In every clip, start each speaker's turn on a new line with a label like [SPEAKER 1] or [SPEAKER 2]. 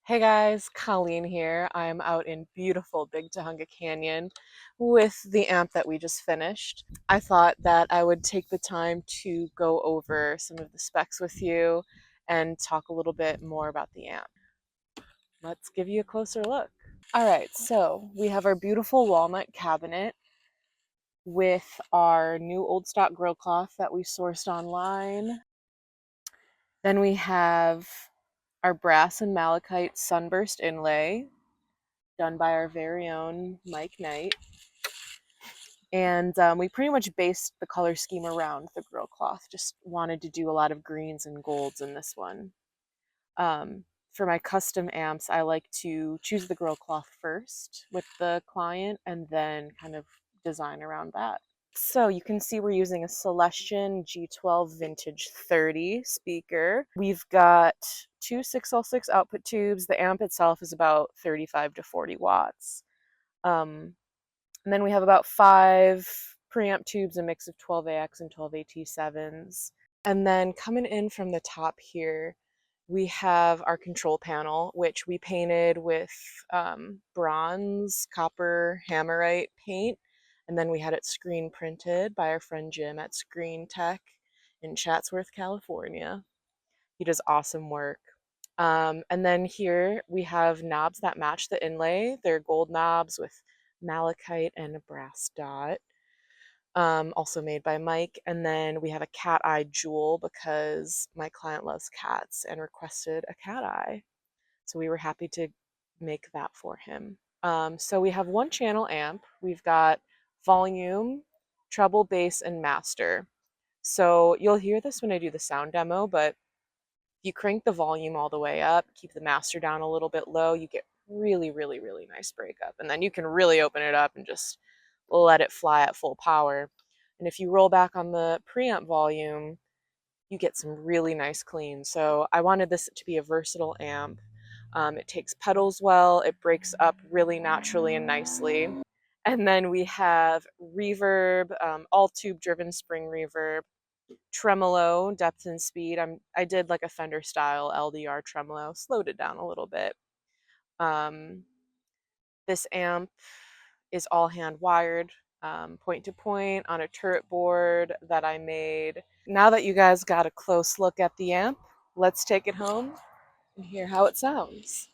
[SPEAKER 1] Hey guys, Colleen here. I'm out in beautiful Big Tahunga Canyon with the amp that we just finished. I thought that I would take the time to go over some of the specs with you and talk a little bit more about the amp. Let's give you a closer look. All right, so we have our beautiful walnut cabinet with our new old stock grill cloth that we sourced online. Then we have our brass and malachite sunburst inlay done by our very own Mike Knight. And we pretty much based the color scheme around the grill cloth. Just wanted to do a lot of greens and golds in this one. For my custom amps, I like to choose the grill cloth first with the client and then kind of design around that. So you can see we're using a Celestion G12 Vintage 30 speaker. We've got two 6L6 output tubes. The amp itself is about 35 to 40 watts. And then we have about 5 preamp tubes, a mix of 12AX and 12AT7s. And then coming in from the top here, we have our control panel, which we painted with bronze, copper, hammerite paint. And then we had it screen printed by our friend Jim at Screen Tech in Chatsworth, California. He does awesome work. And then here we have knobs that match the inlay. They're gold knobs with malachite and a brass dot, also made by Mike. And then we have a cat eye jewel because my client loves cats and requested a cat eye. So we were happy to make that for him. So we have one channel amp. We've got volume, treble, bass, and master. So you'll hear this when I do the sound demo, but you crank the volume all the way up, keep the master down a little bit low, you get really, really, really nice breakup. And then you can really open it up and just let it fly at full power. And if you roll back on the preamp volume, you get some really nice clean. So I wanted this to be a versatile amp. It takes pedals well, it breaks up really naturally and nicely. And then we have reverb, all tube driven spring reverb, tremolo, depth and speed. I did like a Fender style LDR tremolo, slowed it down a little bit. Um, this amp is all hand wired, point to point on a turret board that I made. Now that you guys got a close look at the amp, let's take it home and hear how it sounds.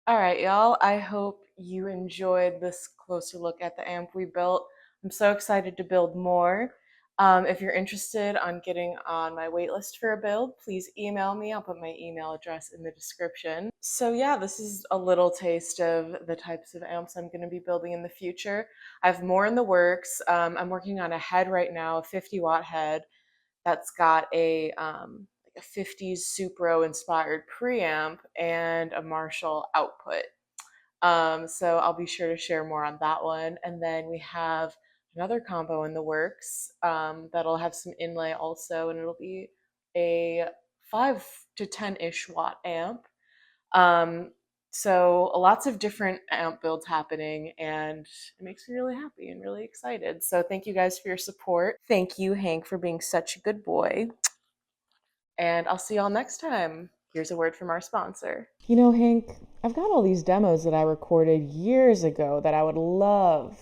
[SPEAKER 1] All right, y'all. I hope you enjoyed this closer look at the amp we built. I'm so excited to build more. If you're interested on getting on my waitlist for a build, please email me. I'll put my email address in the description. So yeah, this is a little taste of the types of amps I'm going to be building in the future. I have more in the works. I'm working on a head right now, a 50-watt head that's got like a 50s Supro inspired preamp and a Marshall output. So I'll be sure to share more on that one. And then we have another combo in the works that'll have some inlay also, and it'll be a 5 to 10-ish watt amp. Um, so lots of different amp builds happening, and it makes me really happy and really excited. So thank you guys for your support. Thank you, Hank, for being such a good boy. And I'll see y'all next time. Here's a word from our sponsor.
[SPEAKER 2] You know, Hank, I've got all these demos that I recorded years ago that I would love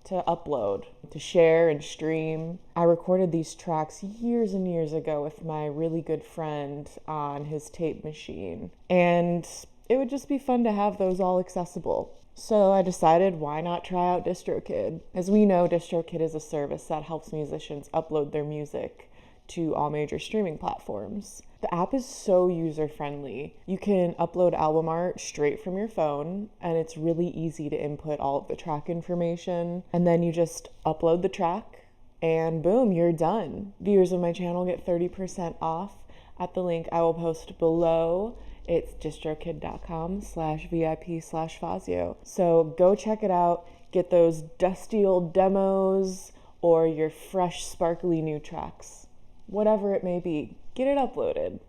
[SPEAKER 2] to upload, to share and stream. I recorded these tracks years and years ago with my really good friend on his tape machine. And it would just be fun to have those all accessible. So I decided, why not try out DistroKid? As we know, DistroKid is a service that helps musicians upload their music to all major streaming platforms. The app is so user friendly. You can upload album art straight from your phone, and it's really easy to input all of the track information. And then you just upload the track, and boom, you're done. Viewers of my channel get 30% off at the link I will post below. It's distrokid.com/VIP/Fazio. So go check it out. Get those dusty old demos or your fresh, sparkly new tracks. Whatever it may be, get it uploaded.